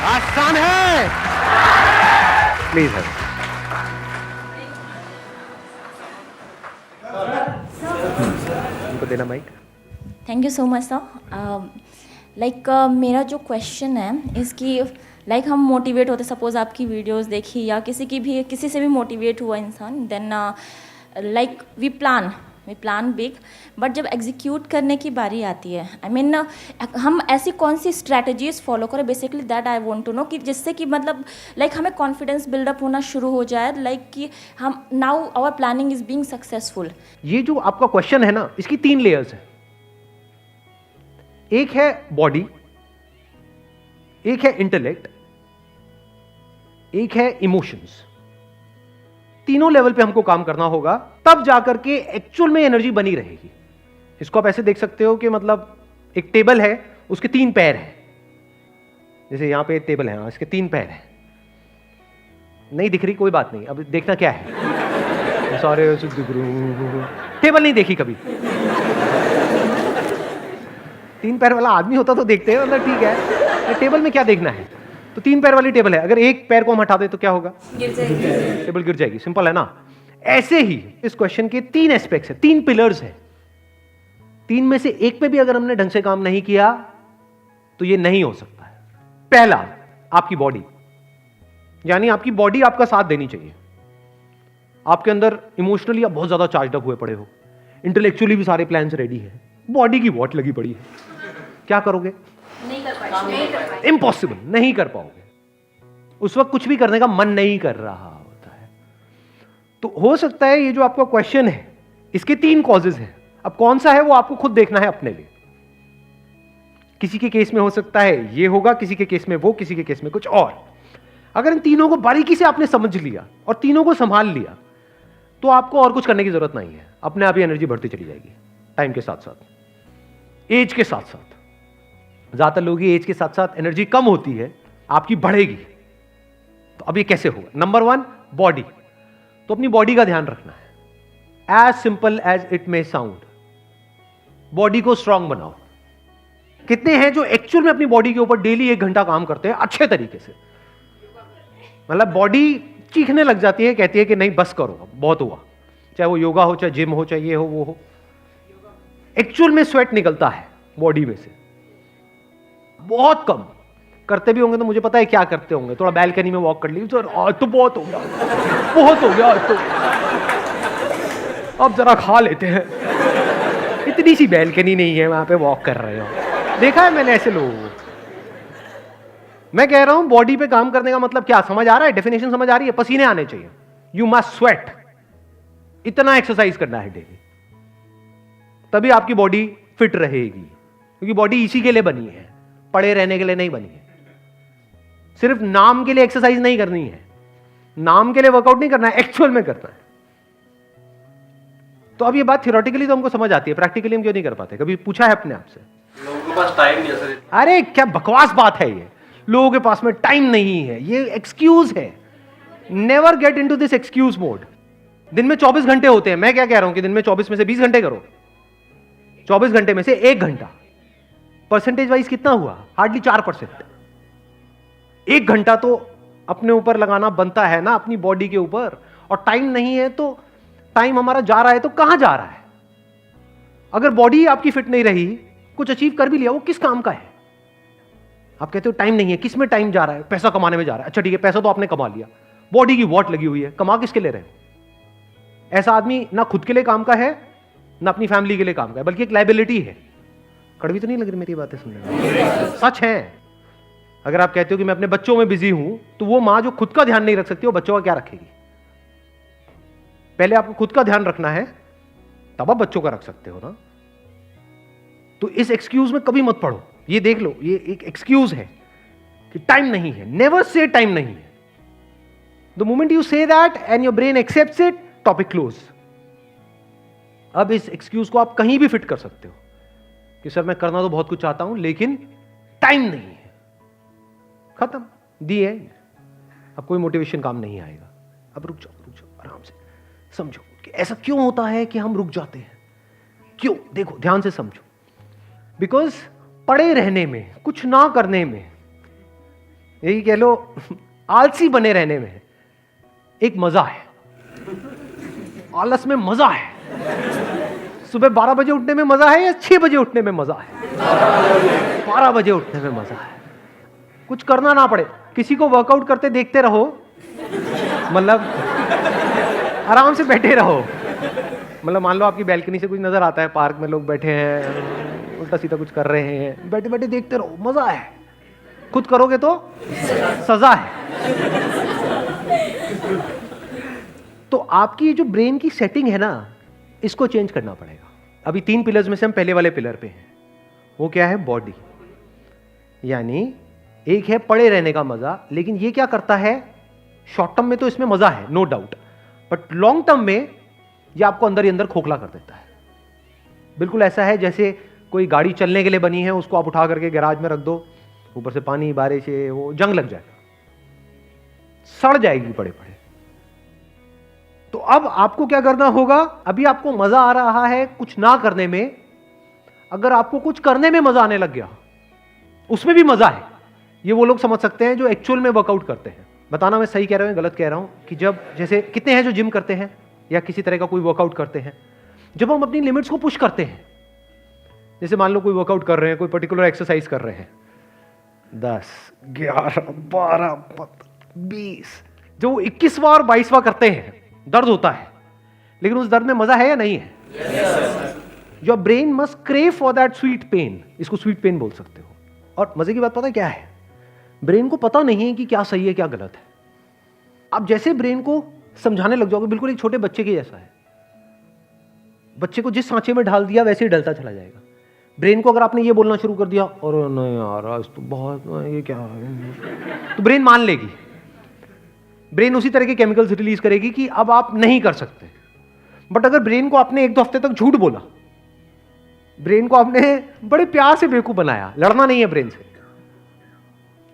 आसान है, प्लीज है। उनको देना mic. Thank you so much sir. Like मेरा जो क्वेश्चन है इसकी लाइक हम मोटिवेट होते, सपोज आपकी वीडियोस देखी या किसी से भी मोटिवेट हुआ इंसान, then like we plan big, but जब एग्जीक्यूट करने की बारी आती है, आई मीन हम ऐसी कौन सी स्ट्रैटेजीज फॉलो करें, basically that I want to know, कि जिससे कि मतलब लाइक हमें कॉन्फिडेंस बिल्डअप होना शुरू हो जाए, लाइक कि हम now our planning is being successful. ये जो आपका क्वेश्चन है ना, इसकी 3 लेयर्स है। एक है बॉडी, एक है इंटेलेक्ट, एक है इमोशंस। तीनों लेवल पे हमको काम करना होगा, तब जाकर के एक्चुअल में एनर्जी बनी रहेगी। इसको आप ऐसे देख सकते हो कि मतलब एक टेबल है, उसके 3 पैर हैं। जैसे यहां पे टेबल है, इसके 3 पैर हैं। नहीं दिख रही, कोई बात नहीं, अब देखना क्या है। सॉरी, टेबल नहीं देखी कभी। 3 पैर वाला आदमी होता तो देखते हैं, मतलब ठीक है, टेबल में क्या देखना है। तो 3 पैर वाली टेबल है, अगर एक पैर को हम हटा दे तो क्या होगा? गिर जाएगी, टेबल गिर जाएगी। सिंपल है ना। ऐसे ही इस क्वेश्चन के 3 एस्पेक्ट्स है, 3 पिलर्स है। 3 में से एक पे भी अगर हमने ढंग से काम नहीं किया तो ये नहीं हो सकता है। पहला, आपकी बॉडी, यानी आपकी बॉडी आपका साथ देनी चाहिए। आपके अंदर इमोशनली आप बहुत ज्यादा चार्ज अप हुए पड़े हो, इंटेलेक्चुअली भी सारे प्लान्स रेडी है, बॉडी की वॉट लगी पड़ी है। क्या करोगे? नहीं कर पाओगे, इम्पॉसिबल, नहीं कर पाओगे। उस वक्त कुछ भी करने का मन नहीं कर रहा होता है। तो हो सकता है ये जो आपका क्वेश्चन है, इसके 3 कॉजेज हैं। अब कौन सा है वो आपको खुद देखना है अपने लिए। किसी के केस में हो सकता है ये होगा, किसी के केस में वो, किसी के केस में कुछ और। अगर इन तीनों को बारीकी से आपने समझ लिया और तीनों को संभाल लिया तो आपको और कुछ करने की जरूरत नहीं है। अपने आप ही एनर्जी बढ़ती चली जाएगी, टाइम के साथ साथ, एज के साथ साथ। ज्यादातर लोगों की एज के साथ साथ एनर्जी कम होती है, आपकी बढ़ेगी। तो अब ये कैसे होगा? Number 1, body. तो अपनी बॉडी का ध्यान रखना है। As simple as it may sound, body को स्ट्रांग बनाओ। कितने हैं जो एक्चुअल में अपनी बॉडी के ऊपर डेली 1 घंटा काम करते हैं अच्छे तरीके से? मतलब बॉडी चीखने लग जाती है, कहती है कि नहीं बस करो, बहुत हुआ। चाहे वो योगा हो, चाहे जिम हो, चाहे ये हो वो हो। एक्चुअल में स्वेट निकलता है बॉडी में से, बहुत कम। करते भी होंगे तो मुझे पता है क्या करते होंगे, थोड़ा बैल्कनी में वॉक कर ली, तो आज तो बहुत हो गया, बहुत हो गया आज तो, अब जरा खा लेते हैं। इतनी सी बैल्कनी नहीं है, वहां पे वॉक कर रहे हो। देखा है मैंने ऐसे लोगों को। मैं कह रहा हूं बॉडी पे काम करने का मतलब क्या, समझ आ रहा है? डेफिनेशन समझ आ रही है? पसीने आने चाहिए, यू मस्ट स्वेट। इतना एक्सरसाइज करना है डेली, तभी आपकी बॉडी फिट रहेगी। क्योंकि बॉडी इसी के लिए बनी है, पड़े रहने के लिए नहीं बनी है। सिर्फ नाम के लिए एक्सरसाइज नहीं करनी है, नाम के लिए वर्कआउट नहीं करना है, एक्चुअल में करना है। तो अब ये बात थियोरेटिकली तो हमको समझ आती है, प्रैक्टिकली हम क्यों नहीं कर पाते? कभी पूछा है अपने आप से? लोगों के पास टाइम नहीं है सर। अरे क्या बकवास बात है ये, लोगों के पास में टाइम नहीं है, ये एक्सक्यूज है। Never get into this excuse mode. दिन में 24 घंटे होते हैं, मैं क्या कह रहा हूं कि दिन में 24 में से 20 घंटे करो, 24 घंटे में से 1 घंटा। परसेंटेज वाइज कितना हुआ? हार्डली 4%। 1 घंटा तो अपने ऊपर लगाना बनता है ना, अपनी बॉडी के ऊपर। और टाइम नहीं है तो टाइम हमारा जा रहा है तो कहां जा रहा है? अगर बॉडी आपकी फिट नहीं रही, कुछ अचीव कर भी लिया, वो किस काम का है? आप कहते हो टाइम नहीं है, किस में टाइम जा रहा है? पैसा कमाने में जा रहा है। अच्छा ठीक है, पैसा तो आपने कमा लिया, बॉडी की वॉट लगी हुई है, कमा किसके ले रहे हो? ऐसा आदमी ना खुद के लिए काम का है, ना अपनी फैमिली के लिए काम का है, बल्कि एक लायबिलिटी है। कड़वी तो नहीं लग रही मेरी बातें सुनने में? सच है। अगर आप कहते हो कि मैं अपने बच्चों में बिजी हूं, तो वो मां जो खुद का ध्यान नहीं रख सकती, वो बच्चों का क्या रखेगी? पहले आपको खुद का ध्यान रखना है, तब आप बच्चों का रख सकते हो ना। तो इस एक्सक्यूज में कभी मत पड़ो। ये देख लो, ये एक एक्सक्यूज है कि टाइम नहीं है। नेवर से टाइम नहीं है। The moment you say that and your brain accepts it, topic close. अब इस एक्सक्यूज को आप कहीं भी फिट कर सकते हो कि सर मैं करना तो बहुत कुछ चाहता हूं लेकिन टाइम नहीं है। खत्म, दी एंड। अब कोई मोटिवेशन काम नहीं आएगा। अब रुक जाओ आराम से, समझो कि ऐसा क्यों होता है कि हम रुक जाते हैं, क्यों? देखो ध्यान से समझो। बिकॉज पड़े रहने में, कुछ ना करने में, यही कह लो आलसी बने रहने में एक मजा है। आलस में मजा है। सुबह 12 बजे उठने में मजा है या 6 बजे उठने में मजा है? 12 बजे उठने में मजा है। कुछ करना ना पड़े, किसी को वर्कआउट करते देखते रहो, मतलब आराम से बैठे रहो। मतलब मान लो आपकी बैल्कनी से कुछ नजर आता है, पार्क में लोग बैठे हैं, उल्टा सीधा कुछ कर रहे हैं, बैठे बैठे देखते रहो, मजा है। खुद करोगे तो सजा है। तो आपकी ये जो ब्रेन की सेटिंग है ना, इसको चेंज करना पड़ेगा। अभी 3 पिलर्स में से हम पहले वाले पिलर पे हैं। वो क्या है? बॉडी। यानी एक है पड़े रहने का मजा, लेकिन ये क्या करता है? शॉर्ट टर्म में तो इसमें मजा है, no doubt, but long term में ये आपको अंदर ही अंदर खोखला कर देता है। बिल्कुल ऐसा है जैसे कोई गाड़ी चलने के लिए बनी है, उसको आप उठा करके गैराज में रख दो, ऊपर से पानी बारिश है, वो जंग लग जाएगा, सड़ जाएगी पड़े पड़े। तो अब आपको क्या करना होगा? अभी आपको मजा आ रहा है कुछ ना करने में, अगर आपको कुछ करने में मजा आने लग गया, उसमें भी मजा है, ये वो लोग समझ सकते हैं जो एक्चुअल में वर्कआउट करते हैं। बताना मैं सही कह रहा हूं गलत कह रहा हूं कि जब जैसे कितने हैं जो जिम करते हैं या किसी तरह का कोई वर्कआउट करते हैं, जब हम अपनी लिमिट्स को पुश करते हैं, जैसे मान लो कोई वर्कआउट कर रहे हैं, कोई पर्टिकुलर एक्सरसाइज कर रहे हैं, 10, 11, 12, 20, जो 21वां 22वां करते हैं, दर्द होता है, लेकिन उस दर्द में मजा है या नहीं है? Your brain must crave for that sweet pain. इसको स्वीट पेन बोल सकते हो। और मजे की बात पता है क्या है? ब्रेन को पता नहीं है कि क्या सही है क्या गलत है। आप जैसे ब्रेन को समझाने लग जाओगे, बिल्कुल एक छोटे बच्चे के जैसा है। बच्चे को जिस सांचे में ढाल दिया वैसे ही डलता चला जाएगा। ब्रेन को अगर आपने ये बोलना शुरू कर दिया, और नहीं यार आज तो बहुत, ये क्या है, तो ब्रेन मान लेगी। ब्रेन उसी तरह के केमिकल्स रिलीज करेगी कि अब आप नहीं कर सकते। बट अगर ब्रेन को आपने 1-2 हफ्ते तक झूठ बोला, ब्रेन को आपने बड़े प्यार से बेवकूफ बनाया, लड़ना नहीं है ब्रेन से,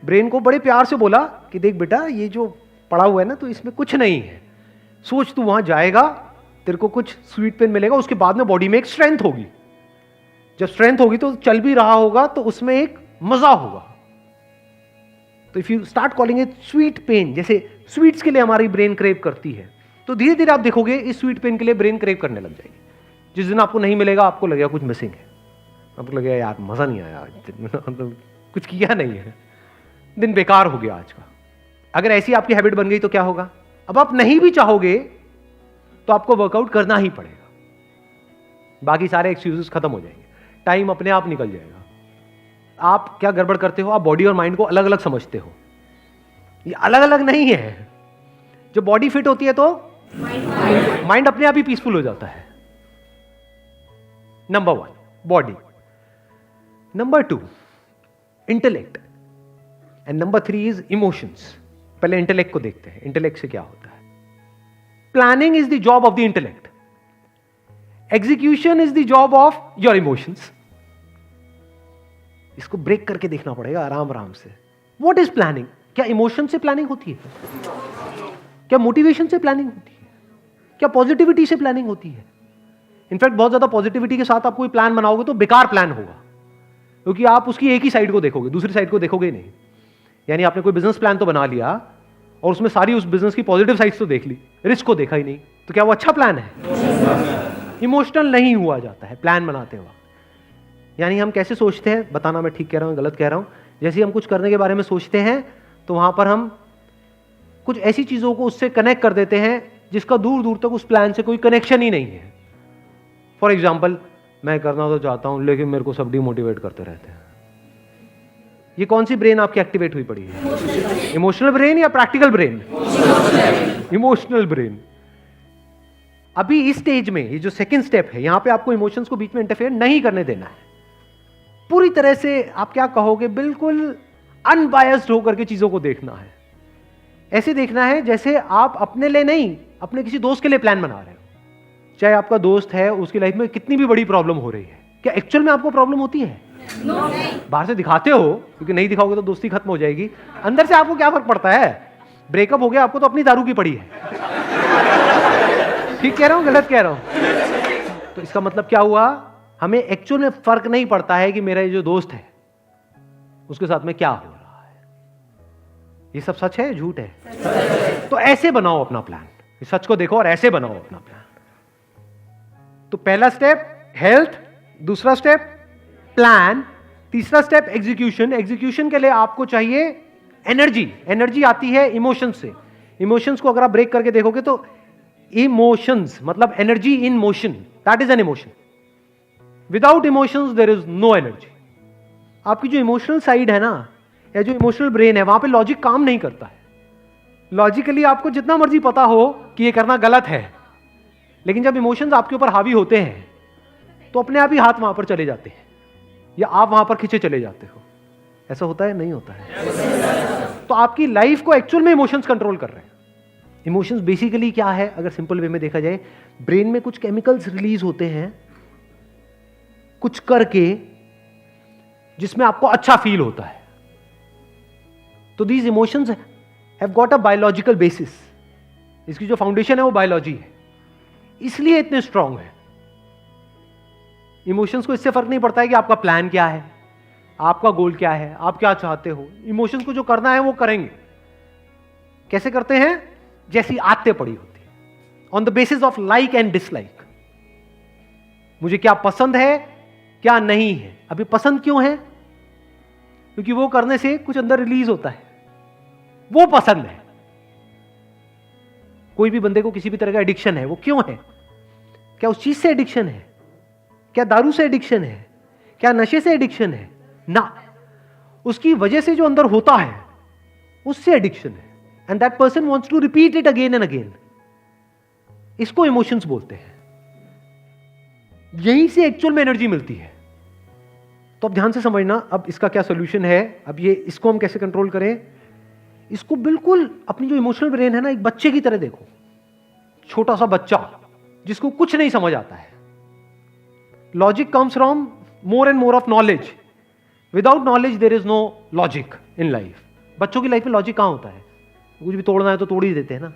ब्रेन को बड़े प्यार से बोला कि देख बेटा ये जो पड़ा हुआ है ना, तो इसमें कुछ नहीं है, सोच तू वहां जाएगा, तेरे को कुछ स्वीट पेन मिलेगा, उसके बाद में बॉडी में एक स्ट्रेंथ होगी, जब स्ट्रेंथ होगी तो चल भी रहा होगा, तो उसमें एक मजा होगा। तो if you start calling it sweet pain, जैसे स्वीट्स के लिए हमारी ब्रेन क्रेव करती है, तो धीरे धीरे आप देखोगे इस स्वीट पेन के लिए ब्रेन क्रेव करने लग जाएगी। जिस दिन आपको नहीं मिलेगा, आपको लगेगा कुछ मिसिंग है, आपको लगेगा यार मजा नहीं आया, मतलब कुछ किया नहीं है, दिन बेकार हो गया आज का। अगर ऐसी आपकी हैबिट बन गई तो क्या होगा? अब आप नहीं भी चाहोगे तो आपको वर्कआउट करना ही पड़ेगा, बाकी सारे एक्सक्यूजेस खत्म हो जाएंगे, टाइम अपने आप निकल जाएगा। आप क्या गड़बड़ करते हो? आप बॉडी और माइंड को अलग अलग समझते हो। ये अलग अलग नहीं है। जब बॉडी फिट होती है तो माइंड अपने आप ही पीसफुल हो जाता है। Number 1 body, number 2 intellect, and number 3 is emotions. पहले इंटेलेक्ट को देखते हैं, इंटेलेक्ट से क्या होता है। Planning is the job of the intellect, execution is the job of your emotions. इसको ब्रेक करके देखना पड़ेगा आराम आराम से। What is planning? क्या इमोशन से प्लानिंग होती है? क्या मोटिवेशन से प्लानिंग होती है? क्या पॉजिटिविटी से प्लानिंग होती है? इनफैक्ट बहुत ज्यादा पॉजिटिविटी के साथ आप कोई प्लान बनाओगे तो बेकार प्लान होगा, क्योंकि आप उसकी एक ही साइड को देखोगे, दूसरी साइड को देखोगे नहीं। यानी आपने कोई बिजनेस प्लान तो बना लिया और उसमें सारी उस बिजनेस की पॉजिटिव साइड्स तो देख ली, रिस्क को देखा ही नहीं, तो क्या वो अच्छा प्लान है? इमोशनल नहीं हुआ जाता है प्लान बनाते वक्त। यानी हम कैसे सोचते हैं, बताना मैं ठीक कह रहा हूं गलत कह रहा हूं। जैसे हम कुछ करने के बारे में सोचते हैं तो वहां पर हम कुछ ऐसी चीजों को उससे कनेक्ट कर देते हैं जिसका दूर दूर तक उस प्लान से कोई कनेक्शन ही नहीं है। फॉर एग्जाम्पल, मैं करना तो चाहता हूं लेकिन मेरे को सब डिमोटिवेट करते रहते हैं। ये कौन सी ब्रेन आपकी एक्टिवेट हुई पड़ी है? इमोशनल ब्रेन या प्रैक्टिकल ब्रेन? Emotional brain. अभी इस स्टेज में ये जो सेकंड स्टेप है, यहां पे आपको इमोशंस को बीच में इंटरफेयर नहीं करने देना है। पूरी तरह से आप क्या कहोगे, बिल्कुल अनबायस्ड होकर के चीजों को देखना है। ऐसे देखना है जैसे आप अपने लिए नहीं, अपने किसी दोस्त के लिए प्लान बना रहे हो। चाहे आपका दोस्त है, उसकी लाइफ में कितनी भी बड़ी प्रॉब्लम हो रही है, क्या एक्चुअल में आपको प्रॉब्लम होती है? बाहर से दिखाते हो, क्योंकि नहीं दिखाओगे तो दोस्ती खत्म हो जाएगी। अंदर से आपको क्या फर्क पड़ता है? ब्रेकअप हो गया, आपको तो अपनी दारू की पड़ी है। ठीक कह रहा हूं गलत कह रहा हूं? तो इसका मतलब क्या हुआ? हमें एक्चुअल में फर्क नहीं पड़ता है कि मेरा ये जो दोस्त है उसके साथ में क्या हो रहा है। ये सब सच है, झूठ है? तो ऐसे बनाओ अपना प्लान, इस सच को देखो और ऐसे बनाओ अपना प्लान। तो पहला स्टेप हेल्थ, दूसरा स्टेप प्लान, तीसरा स्टेप एग्जीक्यूशन। एग्जीक्यूशन के लिए आपको चाहिए एनर्जी। एनर्जी आती है इमोशंस से। इमोशंस को अगर आप ब्रेक करके देखोगे तो इमोशंस मतलब energy in motion, that is an emotion. Without emotions there is no energy. आपकी जो इमोशनल साइड है ना, या जो इमोशनल ब्रेन है, वहां पे लॉजिक काम नहीं करता है। लॉजिकली आपको जितना मर्जी पता हो कि ये करना गलत है, लेकिन जब इमोशंस आपके ऊपर हावी होते हैं तो अपने आप ही हाथ वहां पर चले जाते हैं, या आप वहां पर खींचे चले जाते हो। ऐसा होता है? नहीं होता है। तो आपकी लाइफ को एक्चुअल में इमोशंस कंट्रोल कर रहे हैं। इमोशंस बेसिकली क्या है, अगर सिंपल वे में देखा जाए, ब्रेन में कुछ केमिकल्स रिलीज होते हैं कुछ करके, जिसमें आपको अच्छा फील होता है। तो these emotions have got a biological basis. इसकी जो फाउंडेशन है वो बायोलॉजी है, इसलिए इतने स्ट्रांग है। इमोशंस को इससे फर्क नहीं पड़ता है कि आपका प्लान क्या है, आपका गोल क्या है, आप क्या चाहते हो। इमोशंस को जो करना है वो करेंगे। कैसे करते हैं? जैसी आदतें पड़ी होती है, on the basis of like and dislike. मुझे क्या पसंद है, क्या नहीं है। अभी पसंद क्यों है? क्योंकि वो करने से कुछ अंदर रिलीज होता है, वो पसंद है। कोई भी बंदे को किसी भी तरह का एडिक्शन है, वो क्यों है? क्या उस चीज से एडिक्शन है? क्या दारू से एडिक्शन है? क्या नशे से एडिक्शन है? ना, उसकी वजह से जो अंदर होता है उससे एडिक्शन है। And that person wants to repeat it again and again. इसको इमोशंस बोलते हैं। यहीं से एक्चुअल में एनर्जी मिलती है। तो अब ध्यान से समझना, अब इसका क्या सोल्यूशन है। अब ये इसको हम कैसे कंट्रोल करें? इसको बिल्कुल अपनी जो इमोशनल ब्रेन है ना, एक बच्चे की तरह देखो। छोटा सा बच्चा जिसको कुछ नहीं समझ आता है। Logic comes from more and more of knowledge. Without knowledge there is no logic in life. बच्चों की लाइफ में लॉजिक कहां होता है? कुछ भी तोड़ना है तो तोड़ ही देते हैं ना।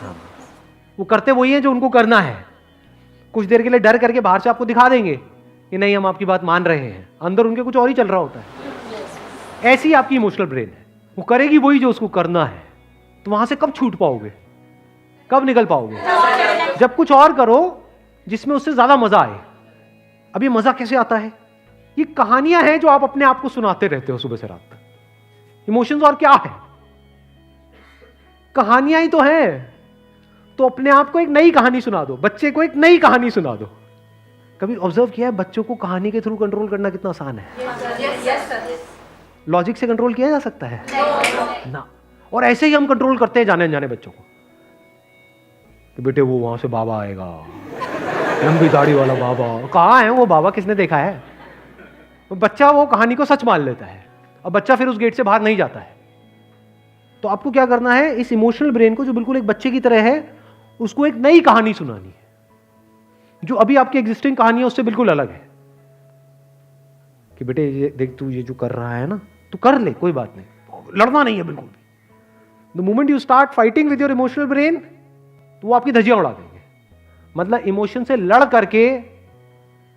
हाँ। वो करते वही है जो उनको करना है। कुछ देर के लिए डर करके बाहर से आपको दिखा देंगे कि नहीं हम आपकी बात मान रहे हैं, अंदर उनके कुछ और ही चल रहा होता है। ऐसी आपकी इमोशनल ब्रेन है, वो करेगी वही जो उसको करना है। तो वहां से कब छूट पाओगे, कब निकल पाओगे? जब कुछ और करो जिसमें उससे ज्यादा मजा आए। अब ये मजा कैसे आता है? ये कहानियां हैं जो आप अपने आप को सुनाते रहते हो सुबह से रात तक। इमोशंस और क्या है? कहानियां ही तो हैं। तो अपने आप को एक नई कहानी सुना दो, बच्चे को एक नई कहानी सुना दो। कभी ऑब्जर्व किया है बच्चों को कहानी के थ्रू कंट्रोल करना कितना आसान है? लॉजिक से कंट्रोल किया जा सकता है ना। और ऐसे ही हम कंट्रोल करते हैं जाने अनजाने बच्चों को कि बेटे वो वहां से बाबा आएगा, लंबी दाढ़ी वाला बाबा। कहाँ है वो बाबा? किसने देखा है? तो बच्चा वो कहानी को सच मान लेता है और बच्चा फिर उस गेट से बाहर नहीं जाता है। तो आपको क्या करना है? इस इमोशनल ब्रेन को जो बिल्कुल एक बच्चे की तरह है, उसको एक नई कहानी सुनानी है जो अभी आपकी एग्जिस्टिंग कहानी है उससे बिल्कुल अलग है। कि बेटे ये देख, तू ये जो कर रहा है ना, तू कर ले, कोई बात नहीं, लड़ना नहीं है बिल्कुल भी। The moment you start fighting with your emotional brain, तो वो आपकी धज्जियां उड़ा देंगे। मतलब इमोशन से लड़ करके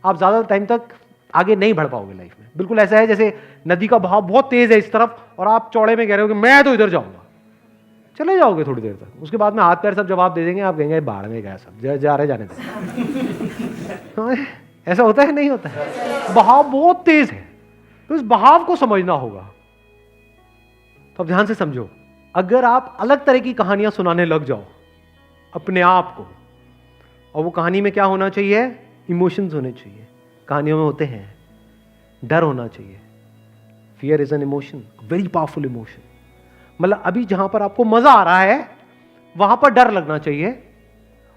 आप ज्यादा टाइम तक आगे नहीं बढ़ पाओगे लाइफ में। बिल्कुल ऐसा है जैसे नदी का बहाव बहुत तेज है इस तरफ और आप चौड़े में कह रहे हो कि मैं तो इधर जाऊंगा। चले जाओगे थोड़ी देर तक, उसके बाद में हाथ पैर सब जवाब दे देंगे, आप कहेंगे बाढ़ में गया, सब जा रहे जाने दे। ऐसा होता है? नहीं होता है। बहाव बहुत तेज है, तो इस बहाव को समझना होगा। तो अब ध्यान से समझो, अगर आप अलग तरह की कहानियां सुनाने लग जाओ अपने आप को, और वो कहानी में क्या होना चाहिए? इमोशंस होने चाहिए। कहानियों में होते हैं डर होना चाहिए। Fear is an emotion, very powerful emotion. मतलब अभी जहां पर आपको मजा आ रहा है वहां पर डर लगना चाहिए,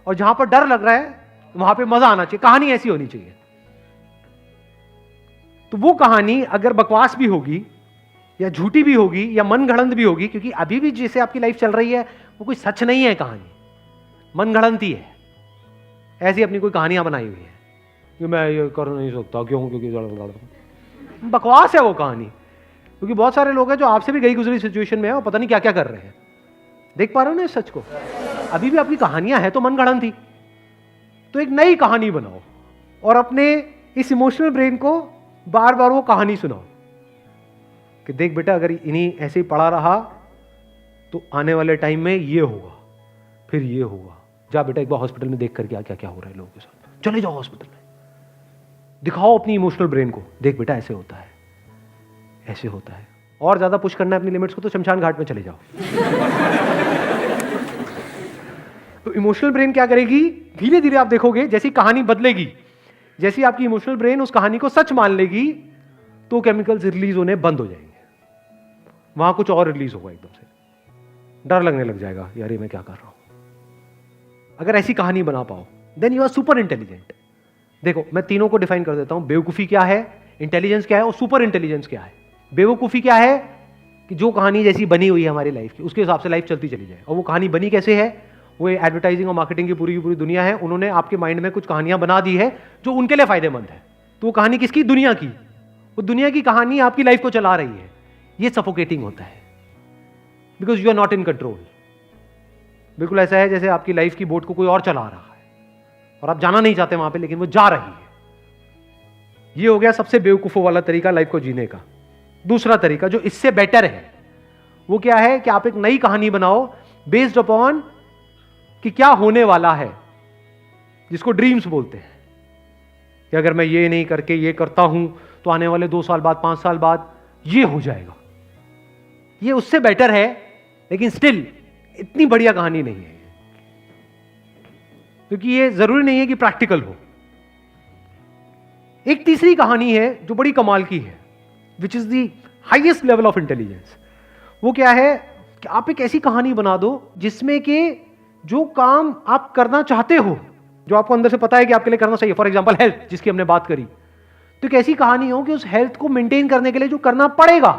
और जहां पर डर लग रहा है वहां पे मजा आना चाहिए। कहानी ऐसी होनी चाहिए। तो वो कहानी अगर बकवास भी होगी या झूठी भी होगी या मनगढ़ंत भी होगी, क्योंकि अभी भी जैसे आपकी लाइफ चल रही है वो कोई सच नहीं है, कहानी मनगढ़ंत ही है। ऐसी अपनी कोई कहानियां बनाई हुई है कि मैं ये कर नहीं सकता, क्यों? क्योंकि बकवास है वो कहानी। क्योंकि बहुत सारे लोग हैं जो आपसे भी गई गुजरी सिचुएशन में है और पता नहीं क्या क्या कर रहे हैं। देख पा रहे हो ना इस सच को? अभी भी आपकी कहानियां हैं तो मनगढ़ंत थी। तो एक नई कहानी बनाओ और अपने इस इमोशनल ब्रेन को बार बार वो कहानी सुनाओ कि देख बेटा, अगर इन्हीं ऐसे ही पड़ा रहा तो आने वाले टाइम में ये होगा, फिर ये होगा। जा बेटा एक बार हॉस्पिटल में देख कर क्या क्या क्या हो रहा है लोगों के साथ, चले जाओ हॉस्पिटल में, दिखाओ अपनी इमोशनल ब्रेन को, देख बेटा ऐसे होता है, ऐसे होता है। और ज्यादा पुश करना है अपनी लिमिट्स को तो शमशान घाट में चले जाओ। तो इमोशनल ब्रेन क्या करेगी, धीरे धीरे आप देखोगे जैसी कहानी बदलेगी, जैसी आपकी इमोशनल ब्रेन उस कहानी को सच मान लेगी, तो केमिकल्स रिलीज होने बंद हो जाएंगे, वहां कुछ और रिलीज होगा एकदम से, डर लगने लग जाएगा, यार ये मैं क्या कर रहा हूं। अगर ऐसी कहानी बना पाओ then you are super intelligent. देखो मैं तीनों को डिफाइन कर देता हूं, बेवकूफी क्या है, इंटेलिजेंस क्या है और सुपर इंटेलिजेंस क्या है। बेवकूफी क्या है कि जो कहानी जैसी बनी हुई है हमारी लाइफ की उसके हिसाब से लाइफ चलती चली जाए, और वो कहानी बनी कैसे है, वो एडवर्टाइजिंग और मार्केटिंग की पूरी दुनिया है, उन्होंने आपके माइंड में कुछ कहानियां बना दी है जो उनके लिए फायदेमंद है। तो वो कहानी किसकी, दुनिया की, वो दुनिया की कहानी आपकी लाइफ को चला रही है। ये सफोकेटिंग होता है because you are not in control. बिल्कुल ऐसा है जैसे आपकी लाइफ की बोट को कोई और चला रहा है और आप जाना नहीं चाहते वहां पे, लेकिन वो जा रही है। ये हो गया सबसे बेवकूफों वाला तरीका लाइफ को जीने का। दूसरा तरीका जो इससे बेटर है वो क्या है कि आप एक नई कहानी बनाओ बेस्ड अपॉन कि क्या होने वाला है, जिसको ड्रीम्स बोलते हैं, कि अगर मैं ये नहीं करके ये करता हूं तो आने वाले 2 साल बाद 5 साल बाद ये हो जाएगा। ये उससे बेटर है, लेकिन स्टिल इतनी बढ़िया कहानी नहीं है, क्योंकि ये जरूरी नहीं है कि प्रैक्टिकल हो। एक तीसरी कहानी है जो बड़ी कमाल की है, which is the highest level of intelligence. वो क्या है कि आप एक ऐसी कहानी बना दो जिसमें कि जो काम आप करना चाहते हो, जो आपको अंदर से पता है कि आपके लिए करना चाहिए, फॉर एग्जाम्पल हेल्थ जिसकी हमने बात करी, तो एक ऐसी कहानी हो कि उस हेल्थ को मेंटेन करने के लिए जो करना पड़ेगा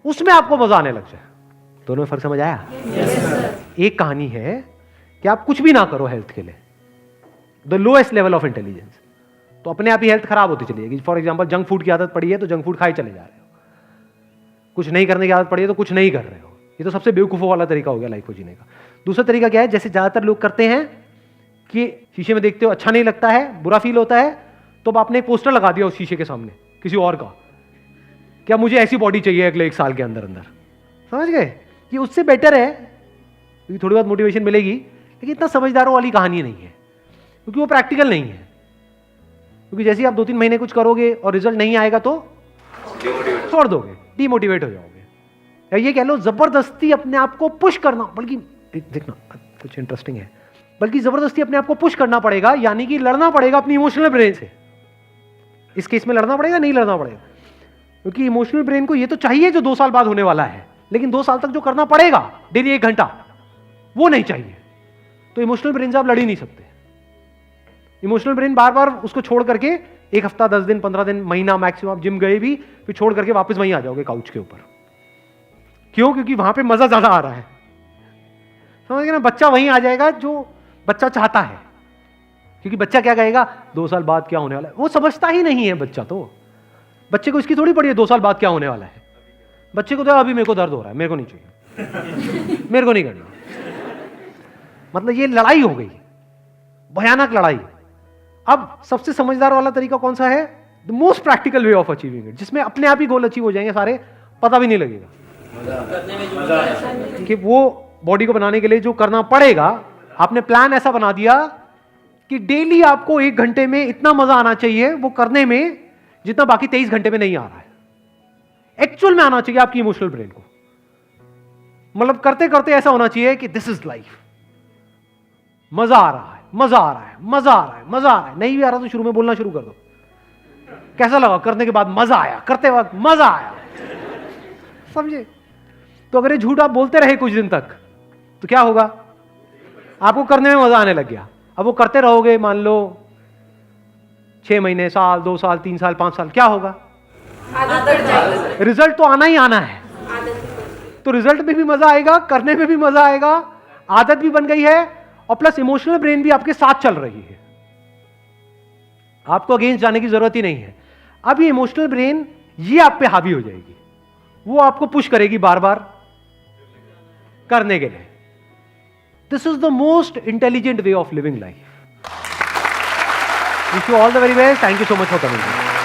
उसमें आपको मजा आने लग जाए। दोनों में फर्क समझ आया? एक कहानी है कि आप कुछ भी ना करो हेल्थ के लिए, the lowest level of intelligence, तो अपने आप ही हेल्थ खराब होती चली जाएगी। फॉर एग्जाम्पल जंक फूड की आदत पड़ी है तो जंक फूड खाए चले जा रहे हो, कुछ नहीं करने की आदत पड़ी है तो कुछ नहीं कर रहे हो। ये तो सबसे बेवकूफों वाला तरीका हो गया लाइफ को जीने का। दूसरा तरीका क्या है, जैसे ज्यादातर लोग करते हैं कि शीशे में देखते हो अच्छा नहीं लगता है, बुरा फील होता है, तो अब आपने एक पोस्टर लगा दिया उस शीशे के सामने किसी और का, क्या मुझे ऐसी बॉडी चाहिए अगले 1 साल के अंदर अंदर। समझ गए? कि उससे बेटर है, क्योंकि थोड़ी बहुत मोटिवेशन मिलेगी, लेकिन इतना समझदारों वाली कहानी नहीं है, क्योंकि वो प्रैक्टिकल नहीं है। क्योंकि जैसे ही आप 2-3 महीने कुछ करोगे और रिजल्ट नहीं आएगा तो छोड़ दोगे, डीमोटिवेट हो जाओगे, या ये कह लो जबरदस्ती अपने आप को पुश करना। बल्कि देखना कुछ इंटरेस्टिंग है, बल्कि जबरदस्ती अपने आप को पुश करना पड़ेगा, यानी कि लड़ना पड़ेगा अपनी इमोशनल ब्रेन से। इस केस में लड़ना पड़ेगा, नहीं लड़ना पड़ेगा, क्योंकि इमोशनल ब्रेन को ये तो चाहिए जो 2 साल बाद होने वाला है, लेकिन 2 साल तक जो करना पड़ेगा डेली 1 घंटा, वो नहीं चाहिए। तो इमोशनल ब्रेन से आप लड़ ही नहीं सकते। इमोशनल ब्रेन बार बार उसको छोड़ करके 1 हफ्ता, 10 दिन, 15 दिन, महीना मैक्सिमम, आप जिम गए भी फिर छोड़ करके वापस वहीं आ जाओगे काउच के ऊपर। क्यों? क्योंकि वहां पे मजा ज्यादा आ रहा है। समझ गए ना? बच्चा वहीं आ जाएगा जो बच्चा चाहता है, क्योंकि बच्चा क्या कहेगा 2 साल बाद क्या होने वाला है, वो समझता ही नहीं है बच्चा। तो बच्चे को इसकी थोड़ी पड़ी है 2 साल बाद क्या होने वाला है। बच्चे को तो अभी मेरे को दर्द हो रहा है, मेरे को नहीं चाहिए, मेरे को नहीं करना। मतलब ये लड़ाई हो गई, भयानक लड़ाई। अब सबसे समझदार वाला तरीका कौन सा है? The most practical way of achieving it, जिसमें अपने आप ही गोल अचीव हो जाएंगे सारे, पता भी नहीं लगेगा कि वो बॉडी को बनाने के लिए जो करना पड़ेगा, आपने प्लान ऐसा बना दिया कि डेली आपको 1 घंटे में इतना मजा आना चाहिए वो करने में जितना बाकी 23 घंटे में नहीं आ रहा है। एक्चुअल में आना चाहिए आपकी इमोशनल ब्रेन को, मतलब करते करते ऐसा होना चाहिए कि दिस इज लाइफ, मजा आ रहा है, मजा आ रहा है, मजा आ रहा है, मजा आ रहा है। नहीं भी आ रहा तो शुरू में बोलना शुरू कर दो, कैसा लगा करने के बाद मजा आया, करते वक्त मजा आया। समझे? तो अगर ये झूठ आप बोलते रहे कुछ दिन तक तो क्या होगा? आपको करने में मजा आने लग गया। अब वो करते रहोगे, मान लो 6 महीने, साल, 2 साल, 3 साल, 5 साल, क्या होगा? रिजल्ट तो आना ही आना है। तो रिजल्ट में भी मजा आएगा, करने में भी मजा आएगा, आदत भी बन गई है, और प्लस इमोशनल ब्रेन भी आपके साथ चल रही है। आपको अगेंस्ट जाने की जरूरत ही नहीं है। अब ये इमोशनल ब्रेन ये आप पे हावी हो जाएगी, वो आपको पुश करेगी बार बार करने के लिए। This is the most intelligent way of living life. Wish you all the very best, thank you so much for coming.